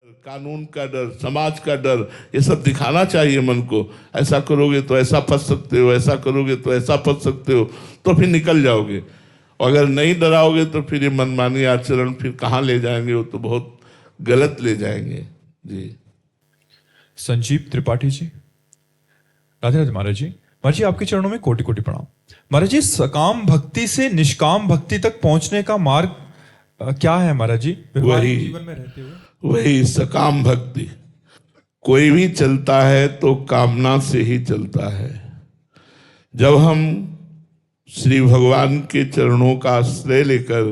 कानून का डर, समाज का डर, ये सब दिखाना चाहिए मन को। ऐसा करोगे तो ऐसा फंस सकते हो, ऐसा करोगे तो ऐसा फंस सकते हो, तो फिर निकल जाओगे। और अगर नहीं डराओगे तो फिर ये मनमानी आचरण फिर कहाँ ले जाएंगे, वो तो बहुत गलत ले जाएंगे। जी। संजीव त्रिपाठी जी, राधे राधे महाराज जी। महाराज जी, आपके चरणों में कोटि कोटि प्रणाम। महाराज जी, सकाम भक्ति से निष्काम भक्ति तक पहुंचने का मार्ग क्या है महाराज जी, वही जीवन में रहते हुए? वही सकाम भक्ति। कोई भी चलता है तो कामना से ही चलता है। जब हम श्री भगवान के चरणों का आश्रय लेकर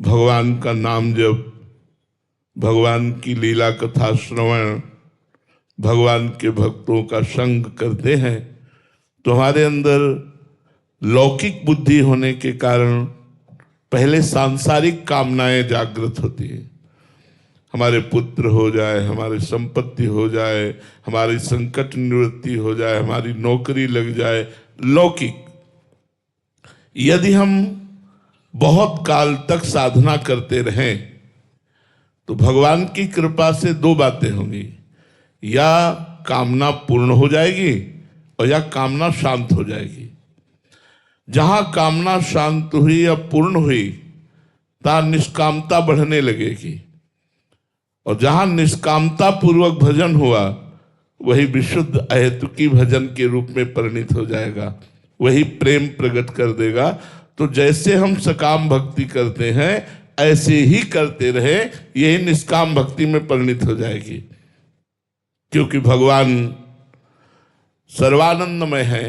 भगवान का नाम जप, भगवान की लीला कथा श्रवण, भगवान के भक्तों का संग करते हैं, तो हमारे अंदर लौकिक बुद्धि होने के कारण पहले सांसारिक कामनाएं जागृत होती है। हमारे पुत्र हो जाए, हमारी संपत्ति हो जाए, हमारी संकट निवृत्ति हो जाए, हमारी नौकरी लग जाए, लौकिक। यदि हम बहुत काल तक साधना करते रहें तो भगवान की कृपा से दो बातें होंगी, या कामना पूर्ण हो जाएगी और या कामना शांत हो जाएगी। जहां कामना शांत हुई या पूर्ण हुई, तहां निष्कामता बढ़ने लगेगी, और जहां निष्कामता पूर्वक भजन हुआ वही विशुद्ध अहेतुकी भजन के रूप में परिणित हो जाएगा, वही प्रेम प्रकट कर देगा। तो जैसे हम सकाम भक्ति करते हैं ऐसे ही करते रहे, यही निष्काम भक्ति में परिणित हो जाएगी। क्योंकि भगवान सर्वानंदमय है।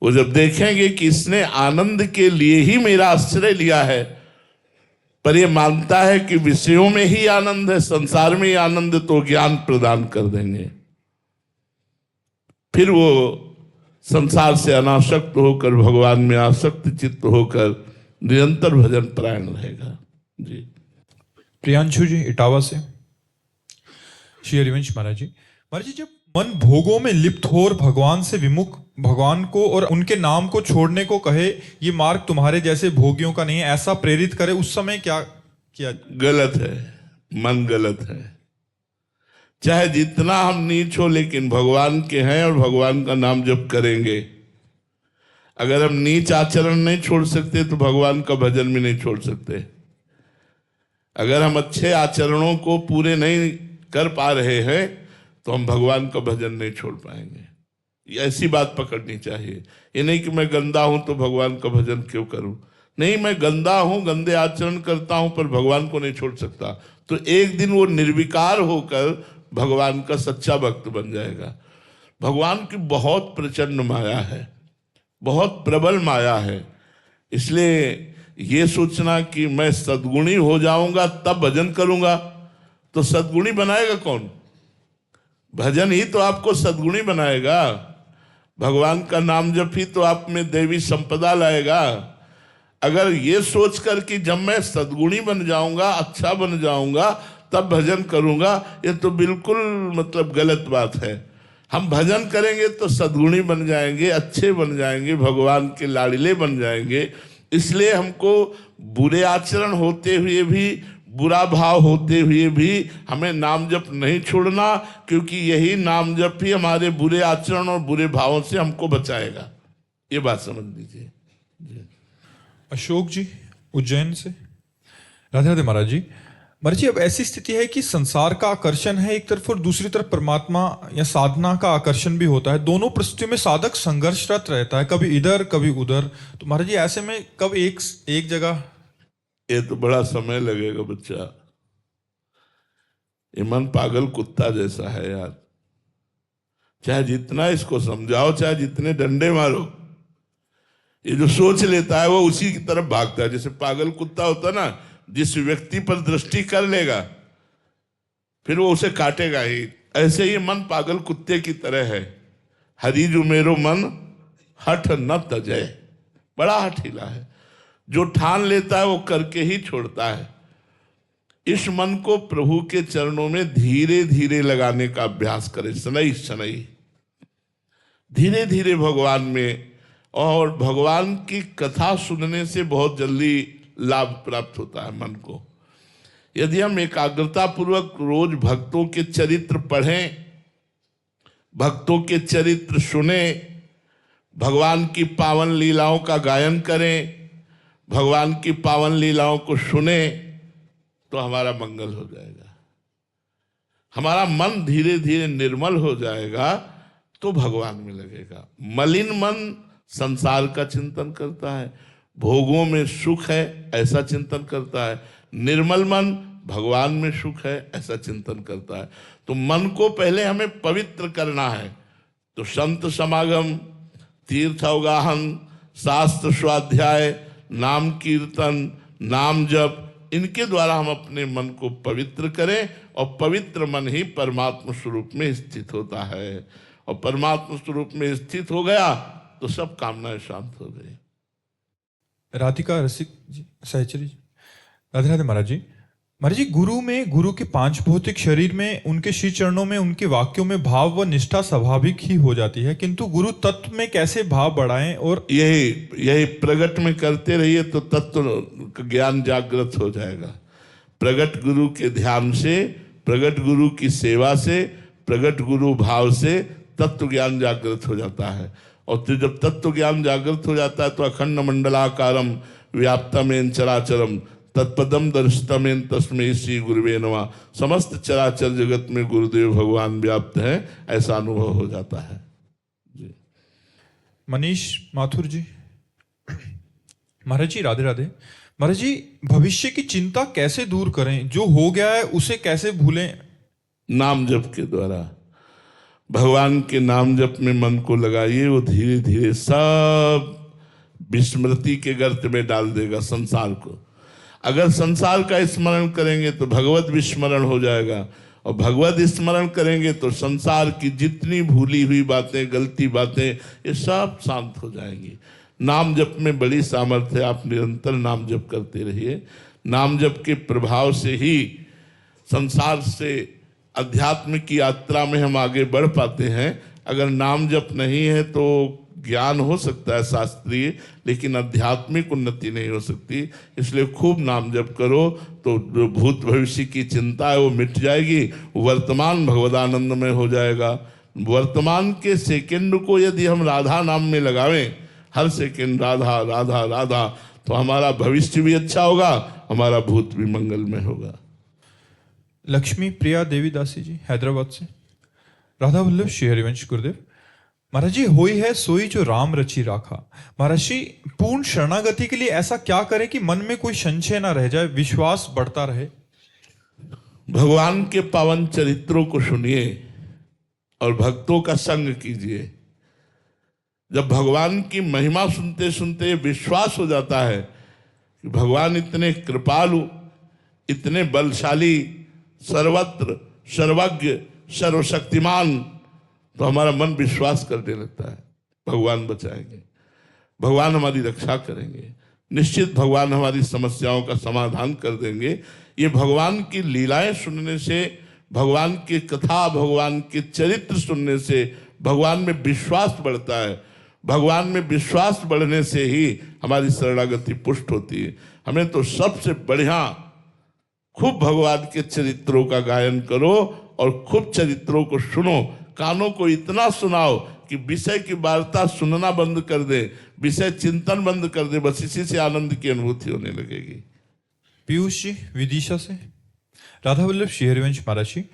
वो जब देखेंगे कि इसने आनंद के लिए ही मेरा आश्रय लिया है, पर ये मानता है कि विषयों में ही आनंद है, संसार में ही आनंद, तो ज्ञान प्रदान कर देंगे। फिर वो संसार से अनासक्त होकर भगवान में आसक्त चित्त होकर निरंतर भजन परायण रहेगा। जी। प्रियांशु जी इटावा से। श्री हरिवंश महाराज जी, महाराज जी, जब मन भोगों में लिप्त हो और भगवान से विमुख भगवान को और उनके नाम को छोड़ने को कहे, ये मार्ग तुम्हारे जैसे भोगियों का नहीं है, ऐसा प्रेरित करे, उस समय क्या किया? गलत है, मन गलत है। चाहे जितना हम नीच हो, लेकिन भगवान के हैं और भगवान का नाम जप करेंगे। अगर हम नीच आचरण नहीं छोड़ सकते तो भगवान का भजन भी नहीं छोड़ सकते। अगर हम अच्छे आचरणों को पूरे नहीं कर पा रहे हैं तो हम भगवान का भजन नहीं छोड़ पाएंगे। ऐसी बात पकड़नी चाहिए। ये नहीं कि मैं गंदा हूं तो भगवान का भजन क्यों करूं। नहीं, मैं गंदा हूं, गंदे आचरण करता हूं, पर भगवान को नहीं छोड़ सकता। तो एक दिन वो निर्विकार होकर भगवान का सच्चा भक्त बन जाएगा। भगवान की बहुत प्रचंड माया है, बहुत प्रबल माया है। इसलिए ये सोचना कि मैं सद्गुणी हो जाऊंगा तब भजन करूंगा, तो सद्गुणी बनाएगा कौन? भजन ही तो आपको सद्गुणी बनाएगा। भगवान का नाम जप ही तो आप में देवी संपदा लाएगा। अगर ये सोचकर कि जब मैं सद्गुणी बन जाऊंगा, अच्छा बन जाऊंगा, तब भजन करूंगा, ये तो बिल्कुल मतलब गलत बात है। हम भजन करेंगे तो सद्गुणी बन जाएंगे, अच्छे बन जाएंगे, भगवान के लाडले बन जाएंगे। इसलिए हमको बुरे आचरण होते हुए भी, बुरा भाव होते हुए भी हमें नाम जप नहीं छोड़ना, क्योंकि यही नाम जप ही हमारे बुरे आचरण और बुरे भावों से हमको बचाएगा। ये बात समझ लीजिए। अशोक जी उज्जैन से। राधे राधे महाराज जी। महाराज जी, अब ऐसी स्थिति है कि संसार का आकर्षण है एक तरफ और दूसरी तरफ परमात्मा या साधना का आकर्षण भी होता है। दोनों परिस्थितियों में साधक संघर्षरत रहता है, कभी इधर कभी उधर। तो महाराज जी, ऐसे में कब एक जगह? ये तो बड़ा समय लगेगा बच्चा। ये मन पागल कुत्ता जैसा है यार। चाहे जितना इसको समझाओ, चाहे जितने डंडे मारो, ये जो सोच लेता है वो उसी की तरफ भागता है। जैसे पागल कुत्ता होता ना, जिस व्यक्ति पर दृष्टि कर लेगा फिर वो उसे काटेगा ही। ऐसे ही मन पागल कुत्ते की तरह है। हरि जो मेरो मन हठ न तजय, बड़ा हठीला है। जो ठान लेता है वो करके ही छोड़ता है। इस मन को प्रभु के चरणों में धीरे धीरे लगाने का अभ्यास करें, शनैः शनैः, धीरे धीरे भगवान में। और भगवान की कथा सुनने से बहुत जल्दी लाभ प्राप्त होता है मन को। यदि हम एकाग्रता पूर्वक रोज भक्तों के चरित्र पढ़ें, भक्तों के चरित्र सुने, भगवान की पावन लीलाओं का गायन करें, भगवान की पावन लीलाओं को सुने, तो हमारा मंगल हो जाएगा। हमारा मन धीरे धीरे निर्मल हो जाएगा तो भगवान में लगेगा। मलिन मन संसार का चिंतन करता है, भोगों में सुख है ऐसा चिंतन करता है। निर्मल मन भगवान में सुख है ऐसा चिंतन करता है। तो मन को पहले हमें पवित्र करना है। तो संत समागम, तीर्थ अवगाहन, शास्त्र स्वाध्याय, नाम कीर्तन, नाम जप, इनके द्वारा हम अपने मन को पवित्र करें और पवित्र मन ही परमात्मा स्वरूप में स्थित होता है। और परमात्मा स्वरूप में स्थित हो गया तो सब कामनाएं शांत हो गई। राधिका रसिक जी, सहचरी जी, राधे राधे महाराज जी। महाराज जी, गुरु में, गुरु के 5 भौतिक शरीर में, उनके श्री चरणों में, उनके वाक्यों में भाव व निष्ठा स्वाभाविक ही हो जाती है, किंतु गुरु तत्व में कैसे भाव बढ़ाएं? और यही प्रकट में करते रहिए तो तत्व ज्ञान जागृत हो जाएगा। प्रकट गुरु के ध्यान से, प्रकट गुरु की सेवा से, प्रकट गुरु भाव से तत्व ज्ञान जागृत हो जाता है। और फिर जब तत्व ज्ञान जागृत हो जाता है तो अखंड मंडलाकारम व्याप्तमेन चराचरम तत्पदम दर्शितमेन तस्मै श्री गुरुवे नमः, समस्त चराचर जगत में गुरुदेव भगवान व्याप्त है, ऐसा अनुभव हो जाता है जी। मनीष माथुर जी, महाराज जी राधे राधे। महाराज जी, भविष्य की चिंता कैसे दूर करें? जो हो गया है उसे कैसे भूलें? नाम जप के द्वारा, भगवान के नाम जप में मन को लगाइए, वो धीरे धीरे सब विस्मृति के गर्त में डाल देगा संसार को। अगर संसार का स्मरण करेंगे तो भगवत विस्मरण हो जाएगा, और भगवत स्मरण करेंगे तो संसार की जितनी भूली हुई बातें, गलती बातें, ये सब शांत हो जाएंगी। नाम जप में बड़ी सामर्थ्य है। आप निरंतर नाम जप करते रहिए। नाम जप के प्रभाव से ही संसार से अध्यात्म की यात्रा में हम आगे बढ़ पाते हैं। अगर नाम जप नहीं है तो ज्ञान हो सकता है शास्त्रीय, लेकिन आध्यात्मिक उन्नति नहीं हो सकती। इसलिए खूब नाम जप करो तो जो भूत भविष्य की चिंता है वो मिट जाएगी, वर्तमान भगवदानंद में हो जाएगा। वर्तमान के सेकंड को यदि हम राधा नाम में लगावें, हर सेकंड राधा राधा राधा, तो हमारा भविष्य भी अच्छा होगा, हमारा भूत भी मंगल में होगा। लक्ष्मी प्रिया देवी दासी जी, हैदराबाद से। राधा वल्लभ श्री हरिवंश गुरुदेव। महाराज जी, होई है सोई जो राम रची राखा। महाराज जी, पूर्ण शरणागति के लिए ऐसा क्या करें कि मन में कोई संशय ना रह जाए, विश्वास बढ़ता रहे? भगवान के पावन चरित्रों को सुनिए और भक्तों का संग कीजिए। जब भगवान की महिमा सुनते सुनते विश्वास हो जाता है कि भगवान इतने कृपालु, इतने बलशाली, सर्वत्र सर्वज्ञ, सर्वशक्तिमान, तो हमारा मन विश्वास करने लगता है भगवान बचाएंगे, भगवान हमारी रक्षा करेंगे, निश्चित भगवान हमारी समस्याओं का समाधान कर देंगे। ये भगवान की लीलाएं सुनने से, भगवान की कथा, भगवान के चरित्र सुनने से भगवान में विश्वास बढ़ता है। भगवान में विश्वास बढ़ने से ही हमारी शरणागति पुष्ट होती है। हमें तो सबसे बढ़िया खूब भगवान के चरित्रों का गायन करो और खूब चरित्रों को सुनो। कानों को इतना सुनाओ कि विषय की वार्ता सुनना बंद कर दे, विषय चिंतन बंद कर दे, बस इसी से आनंद की अनुभूति होने लगेगी। पीयूष जी विदिशा से। राधा वल्लभ श्री हरिवंश महाराज जी।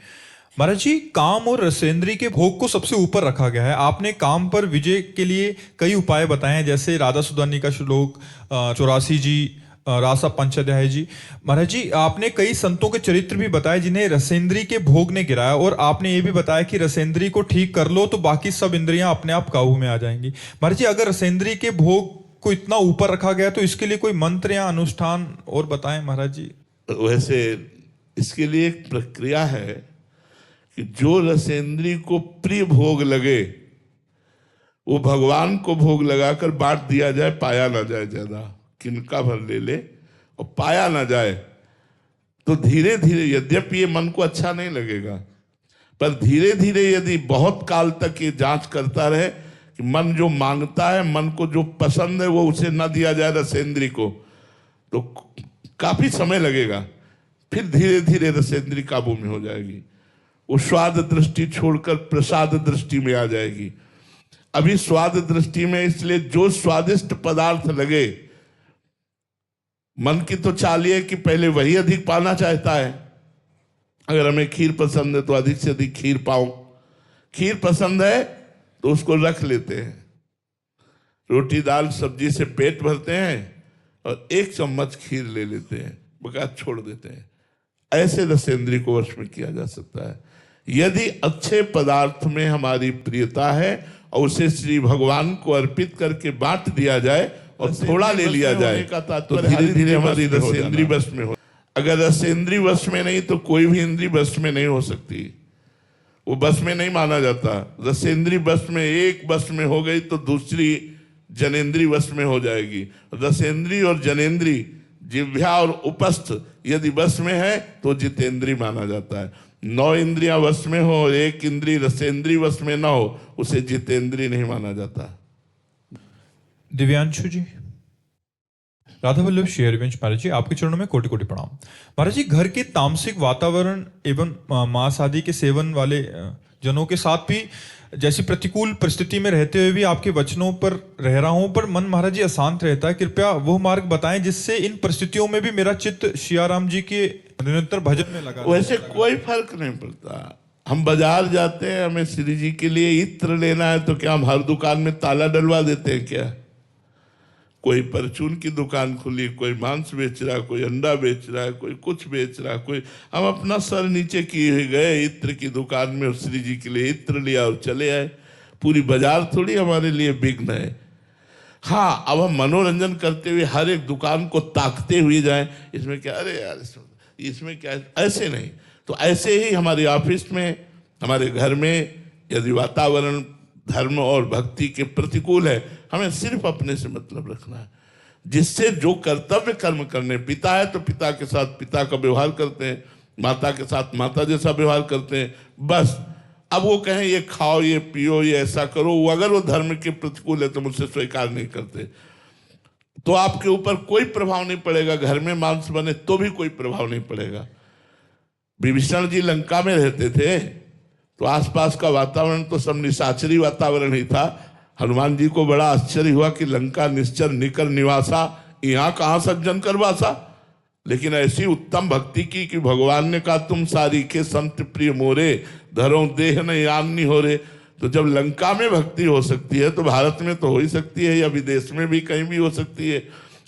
महाराज जी, काम और रसेंद्री के भोग को सबसे ऊपर रखा गया है। आपने काम पर विजय के लिए कई उपाय बताए हैं, जैसे राधा सुदानी का श्लोक 84 जी, रासा पंचाध्याय जी। महाराज जी, आपने कई संतों के चरित्र भी बताए जिन्हें रसेंद्री के भोग ने गिराया, और आपने ये भी बताया कि रसेंद्री को ठीक कर लो तो बाकी सब इंद्रियां अपने आप काबू में आ जाएंगी। महाराज जी, अगर रसेंद्री के भोग को इतना ऊपर रखा गया तो इसके लिए कोई मंत्र या अनुष्ठान और बताएं महाराज जी। वैसे इसके लिए एक प्रक्रिया है कि जो रसेंद्री को प्रिय भोग लगे वो भगवान को भोग लगाकर बांट दिया जाए, पाया ना जाए ज्यादा, किनका भर ले ले और पाया ना जाए। तो धीरे धीरे, यद्यपि ये मन को अच्छा नहीं लगेगा, पर धीरे धीरे यदि बहुत काल तक ये जांच करता रहे कि मन जो मांगता है, मन को जो पसंद है वो उसे ना दिया जाए रसेंद्री को, तो काफी समय लगेगा। फिर धीरे धीरे रसेंद्री काबू में हो जाएगी, वो स्वाद दृष्टि छोड़कर प्रसाद दृष्टि में आ जाएगी। अभी स्वाद दृष्टि में, इसलिए जो स्वादिष्ट पदार्थ लगे, मन की तो चाल है कि पहले वही अधिक पाना चाहता है। अगर हमें खीर पसंद है तो अधिक से अधिक खीर पाओ, खीर पसंद है तो उसको रख लेते हैं, रोटी दाल सब्जी से पेट भरते हैं और 1 चम्मच खीर ले लेते हैं, बकाया छोड़ देते हैं। ऐसे रसेंद्री को वश में किया जा सकता है। यदि अच्छे पदार्थ में हमारी प्रियता है और उसे श्री भगवान को अर्पित करके बांट दिया जाए और थोड़ा ले लिया जाए तो धीरे धीरे हमारी रसेंद्री वश में हो। अगर रसेंद्री वश में नहीं तो कोई भी इंद्री वश में नहीं हो सकती, वो बस में नहीं माना जाता। रसेंद्री बस में, एक बस में हो गई तो दूसरी जनेन्द्री वश में हो जाएगी। रसेंद्री और जनेन्द्री, जिह्वा और उपस्थ यदि वश में है तो जितेंद्री माना जाता है। 9 इंद्रियां वश में हो, 1 इंद्री रसेंद्री वश में ना हो, उसे जितेंद्री नहीं माना जाता। दिव्यांशु जी, राधा वल्लभ श्री हरिवंश महाराज जी, आपके चरणों में कोटि कोटि प्रणाम। महाराज जी, घर के तामसिक वातावरण एवं मांस आदि के सेवन वाले जनों के साथ भी जैसी प्रतिकूल परिस्थिति में रहते हुए भी आपके वचनों पर रह रहा हूं, पर मन महाराज जी अशांत रहता है। कृपया वो मार्ग बताएं जिससे इन परिस्थितियों में भी मेरा चित्त सियाराम जी के निरंतर भजन में लगा। वैसे कोई फर्क नहीं पड़ता। हम बाजार जाते हैं, हमें श्री जी के लिए इत्र लेना है तो क्या हम हर दुकान में ताला डलवा देते हैं क्या? कोई परचून की दुकान खुली, कोई मांस बेच रहा, कोई अंडा बेच रहा है, कोई कुछ बेच रहा, कोई, हम अपना सर नीचे किए हुए गए इत्र की दुकान में और श्री जी के लिए इत्र लिया और चले आए। पूरी बाजार थोड़ी हमारे लिए विघ्न है। हाँ, अब हम मनोरंजन करते हुए हर एक दुकान को ताकते हुए जाएं, इसमें क्या, अरे यार इसमें क्या, ऐसे नहीं। तो ऐसे ही हमारे ऑफिस में, हमारे घर में यदि वातावरण धर्म और भक्ति के प्रतिकूल है, हमें सिर्फ अपने से मतलब रखना है, जिससे जो कर्तव्य कर्म करने, पिता है तो पिता के साथ पिता का व्यवहार करते हैं, माता के साथ माता जैसा व्यवहार करते हैं, बस। अब वो कहें ये खाओ, ये पियो, ये ऐसा करो, वो अगर वो धर्म के प्रतिकूल है तो मुझसे स्वीकार नहीं करते, तो आपके ऊपर कोई प्रभाव नहीं पड़ेगा। घर में मांस बने तो भी कोई प्रभाव नहीं पड़ेगा। विभीषण जी लंका में रहते थे तो आसपास का वातावरण तो सब निशाचरी वातावरण ही था। हनुमान जी को बड़ा आश्चर्य हुआ कि लंका निश्चर निकर निवासा, यहाँ कहाँ सज्जन कर वासा। लेकिन ऐसी उत्तम भक्ति की कि भगवान ने कहा तुम सारी के संत प्रिय मोरे, धरो देह न यानी हो रे। तो जब लंका में भक्ति हो सकती है तो भारत में तो हो ही सकती है, या विदेश में भी कहीं भी हो सकती है।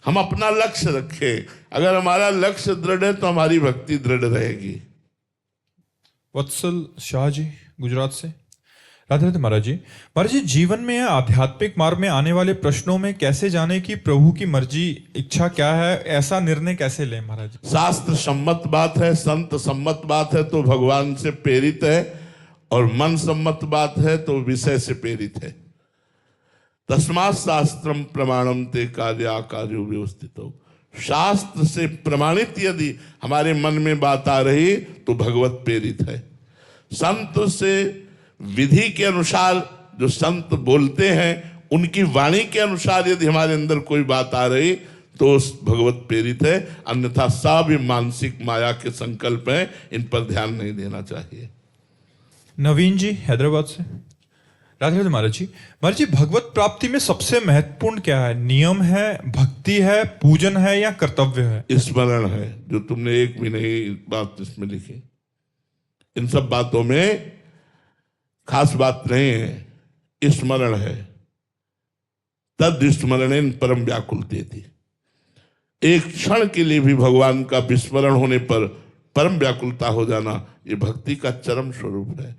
हम अपना लक्ष्य रखें, अगर हमारा लक्ष्य दृढ़ है तो हमारी भक्ति दृढ़ रहेगी। वत्सल शाह जी गुजरात से, राधे राधे महाराज जी। महाराज जी, जीवन में या आध्यात्मिक मार्ग में आने वाले प्रश्नों में कैसे जाने कि प्रभु की मर्जी इच्छा क्या है, ऐसा निर्णय कैसे लें महाराज जी? शास्त्र सम्मत बात है, संत सम्मत बात है तो भगवान से प्रेरित है, और मन सम्मत बात है तो विषय से प्रेरित है। तस्मात् शास्त्रम प्रमाणम ते कार्या कार्यो व्यवस्थित हो। शास्त्र से प्रमाणित यदि हमारे मन में बात आ रही तो भगवत प्रेरित है। संत से विधि के अनुसार जो संत बोलते हैं, उनकी वाणी के अनुसार यदि हमारे अंदर कोई बात आ रही तो भगवत प्रेरित है, अन्यथा सब मानसिक माया के संकल्प हैं, इन पर ध्यान नहीं देना चाहिए। नवीन जी हैदराबाद से, राधे राधे महाराज जी। महाराज जी, भगवत प्राप्ति में सबसे महत्वपूर्ण क्या है? नियम है, भक्ति है, पूजन है, या कर्तव्य है? स्मरण है, जो तुमने एक भी नहीं बात इसमें लिखी। इन सब बातों में खास बात नहीं है, स्मरण है। तद स्मरणेन परम व्याकुलते थी। एक क्षण के लिए भी भगवान का विस्मरण होने पर परम व्याकुलता हो जाना, ये भक्ति का चरम स्वरूप है।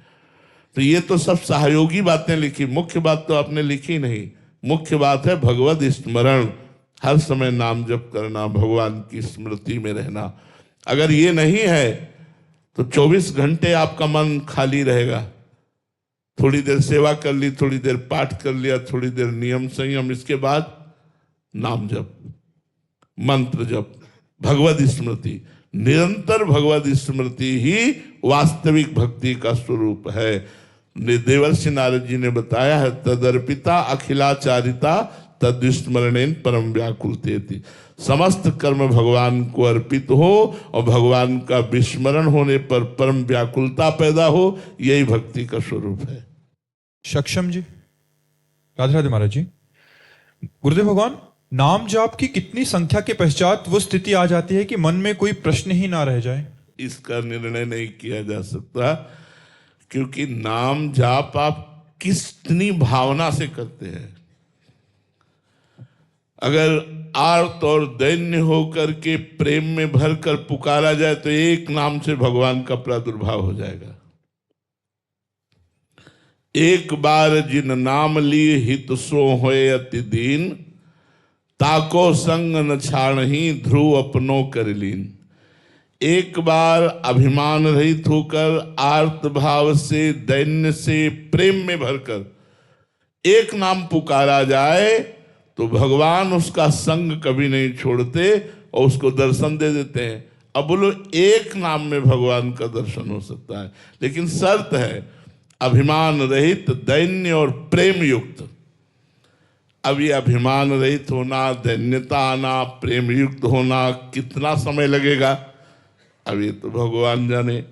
तो ये तो सब सहयोगी बातें लिखी, मुख्य बात तो आपने लिखी नहीं। मुख्य बात है भगवत स्मरण, हर समय नाम जप करना, भगवान की स्मृति में रहना। अगर ये नहीं है तो 24 घंटे आपका मन खाली रहेगा। थोड़ी देर सेवा कर ली, थोड़ी देर पाठ कर लिया, थोड़ी देर नियम संयम, इसके बाद नाम जप, मंत्र जप, भगवत स्मृति। निरंतर भगवत स्मृति ही वास्तविक भक्ति का स्वरूप है। देवर्षि नारद जी ने बताया है, तदर्पिता अखिलाचारिता तद्स्मरणेन परम व्याकुलतेति। समस्त कर्म भगवान को अर्पित हो और भगवान का विस्मरण होने पर परम व्याकुलता पैदा हो, यही भक्ति का स्वरूप है। सक्षम जी, राधे राधे महाराज जी। गुरुदेव भगवान, नाम जाप की कितनी संख्या के पश्चात वो स्थिति आ जाती है कि मन में कोई प्रश्न ही ना रह जाए? इसका निर्णय नहीं किया जा सकता, क्योंकि नाम जाप आप कितनी भावना से करते हैं। अगर आर्त और दैन्य होकर के प्रेम में भरकर पुकारा जाए तो एक नाम से भगवान का प्रादुर्भाव हो जाएगा। एक बार जिन नाम लिए हित सो होए अति दीन, ताको संग न छाड़ही ध्रुव अपनो कर लीन। एक बार अभिमान रहित होकर आर्त भाव से, दैन्य से, प्रेम में भरकर एक नाम पुकारा जाए तो भगवान उसका संग कभी नहीं छोड़ते और उसको दर्शन दे देते हैं। अब बोलो, एक नाम में भगवान का दर्शन हो सकता है, लेकिन शर्त है अभिमान रहित, दैन्य और प्रेम युक्त। अब ये अभिमान रहित होना, दैन्यता आना, प्रेम युक्त होना कितना समय लगेगा, अब ये तो भगवान जाने।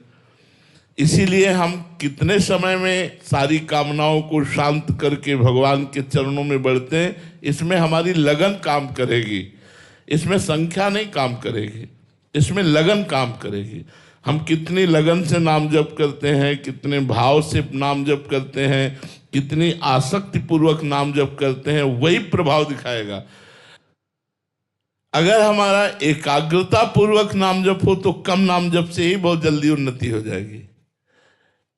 इसीलिए हम कितने समय में सारी कामनाओं को शांत करके भगवान के चरणों में बढ़ते हैं, इसमें हमारी लगन काम करेगी, इसमें संख्या नहीं काम करेगी, इसमें लगन काम करेगी। हम कितनी लगन से नाम जप करते हैं, कितने भाव से नाम जप करते हैं, कितनी आसक्ति पूर्वक नाम जप करते हैं, वही प्रभाव दिखाएगा। अगर हमारा एकाग्रता पूर्वक नाम जप हो तो कम नाम जप से ही बहुत जल्दी उन्नति हो जाएगी।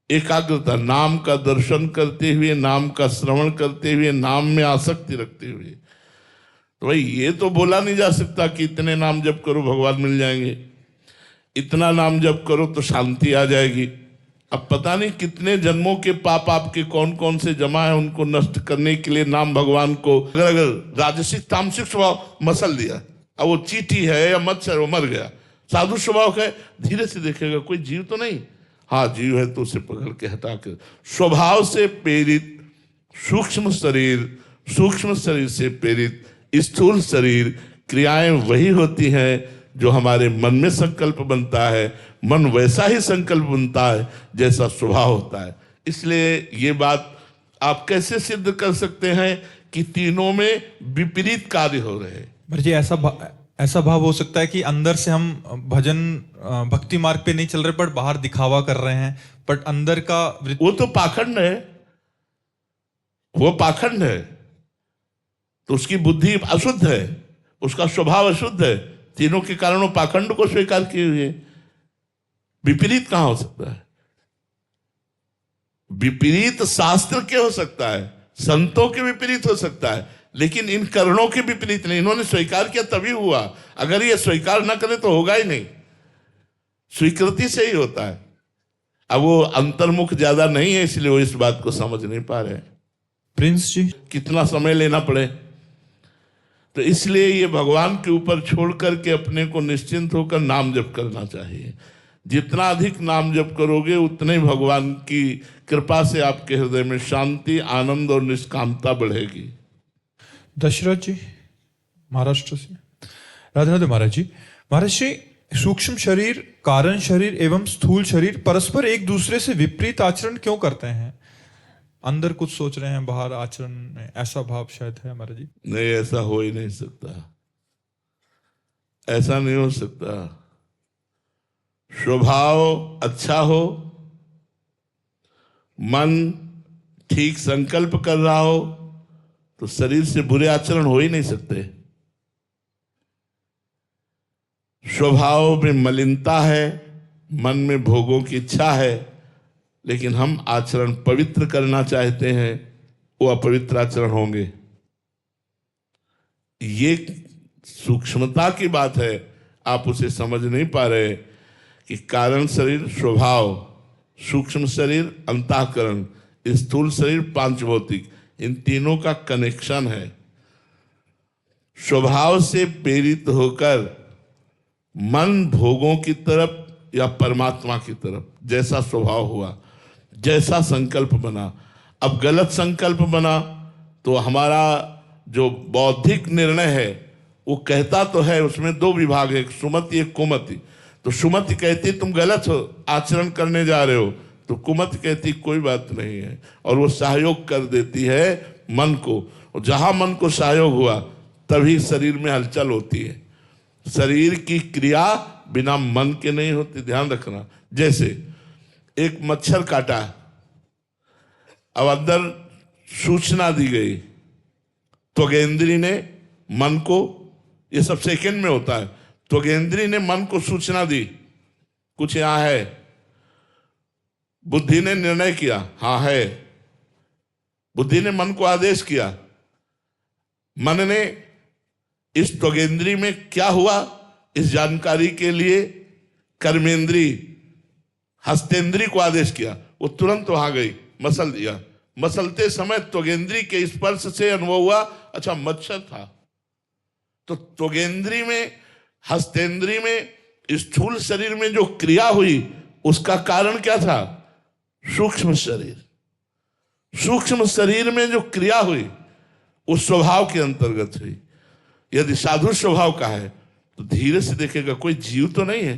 एकाग्रता, नाम का दर्शन करते हुए, नाम का श्रवण करते हुए, नाम में आसक्ति रखते हुए। तो भाई ये तो बोला नहीं जा सकता कि इतने नाम जप करो भगवान मिल जाएंगे, इतना नाम जप करो तो शांति आ जाएगी। अब पता नहीं कितने जन्मों के पाप आपके कौन कौन से जमा है, उनको नष्ट करने के लिए नाम भगवान को, अगर राजसिक तामसिक स्वभाव मसल दिया, अब वो चींटी है या मच्छर, वो मर गया। साधु स्वभाव है, धीरे से देखेगा कोई जीव तो नहीं, हाँ जीव है तो उसे पकड़ के हटा कर। स्वभाव से प्रेरित सूक्ष्म शरीर से प्रेरित स्थूल शरीर, क्रियाएं वही होती हैं जो हमारे मन में संकल्प बनता है। मन वैसा ही संकल्प बनता है जैसा स्वभाव होता है। इसलिए ये बात आप कैसे सिद्ध कर सकते हैं कि तीनों में विपरीत कार्य हो रहे हैं? जी, ऐसा भाव हो सकता है कि अंदर से हम भजन भक्ति मार्ग पे नहीं चल रहे, पर बाहर दिखावा कर रहे हैं, बट अंदर का वो तो पाखंड है, वो पाखंड है। तो उसकी बुद्धि अशुद्ध है, उसका स्वभाव अशुद्ध है। तीनों के कारण वो पाखंड को स्वीकार किए हुए। विपरीत कहां हो सकता है? विपरीत शास्त्र के हो सकता है, संतों के विपरीत हो सकता है, लेकिन इन करणों के विपरीत नहीं। इन्होंने स्वीकार किया तभी हुआ, अगर ये स्वीकार ना करे तो होगा ही नहीं। स्वीकृति से ही होता है। अब वो अंतर्मुख ज्यादा नहीं है, इसलिए वो इस बात को समझ नहीं पा रहे। प्रिंस जी, कितना समय लेना पड़े, तो इसलिए ये भगवान के ऊपर छोड़ करके अपने को निश्चिंत होकर नाम जप करना चाहिए। जितना अधिक नाम जप करोगे उतने भगवान की कृपा से आपके हृदय में शांति, आनंद और निष्कामता बढ़ेगी। दशरथ जी, महाराष्ट्र से, राधे राधे महाराज जी। महाराज जी, सूक्ष्म शरीर, कारण शरीर एवं स्थूल शरीर परस्पर एक दूसरे से विपरीत आचरण क्यों करते हैं? अंदर कुछ सोच रहे हैं, बाहर आचरण में ऐसा भाव शायद है महाराज जी। नहीं, ऐसा हो ही नहीं सकता, ऐसा नहीं हो सकता। स्वभाव अच्छा हो, मन ठीक संकल्प कर रहा हो, तो शरीर से बुरे आचरण हो ही नहीं सकते। स्वभाव में मलिनता है, मन में भोगों की इच्छा है, लेकिन हम आचरण पवित्र करना चाहते हैं, वो अपवित्र आचरण होंगे। ये सूक्ष्मता की बात है, आप उसे समझ नहीं पा रहे कि कारण शरीर स्वभाव, सूक्ष्म शरीर अंतःकरण, स्थूल शरीर पांच भौतिक, इन तीनों का कनेक्शन है। स्वभाव से प्रेरित होकर मन भोगों की तरफ या परमात्मा की तरफ, जैसा स्वभाव हुआ, जैसा संकल्प बना। अब गलत संकल्प बना तो हमारा जो बौद्धिक निर्णय है वो कहता तो है, उसमें दो विभाग है, एक सुमति एक कुमति। तो सुमति कहती तुम गलत हो आचरण करने जा रहे हो, तो कुमति कहती कोई बात नहीं है, और वो सहयोग कर देती है मन को। और जहां मन को सहयोग हुआ तभी शरीर में हलचल होती है। शरीर की क्रिया बिना मन के नहीं होती, ध्यान रखना। जैसे एक मच्छर काटा, अब अंदर सूचना दी गई, त्वगेंद्री ने मन को, ये सब सेकंड में होता है, त्वगेंद्री ने मन को सूचना दी कुछ यहां है, बुद्धि ने निर्णय किया हाँ है, बुद्धि ने मन को आदेश किया, मन ने इस त्वगेंद्री में क्या हुआ इस जानकारी के लिए कर्मेंद्री हस्तेंद्री को आदेश किया, वो तुरंत वहां गई, मसल दिया। मसलते समय त्वगेंद्री के स्पर्श से अनुभव हुआ अच्छा मच्छर था। तो त्वगेंद्री में हस्तेंद्री में स्थूल शरीर में जो क्रिया हुई उसका कारण क्या था? सूक्ष्म शरीर। सूक्ष्म शरीर में जो क्रिया हुई उस स्वभाव के अंतर्गत हुई। यदि साधु स्वभाव का है तो धीरे से देखेगा कोई जीव तो नहीं है,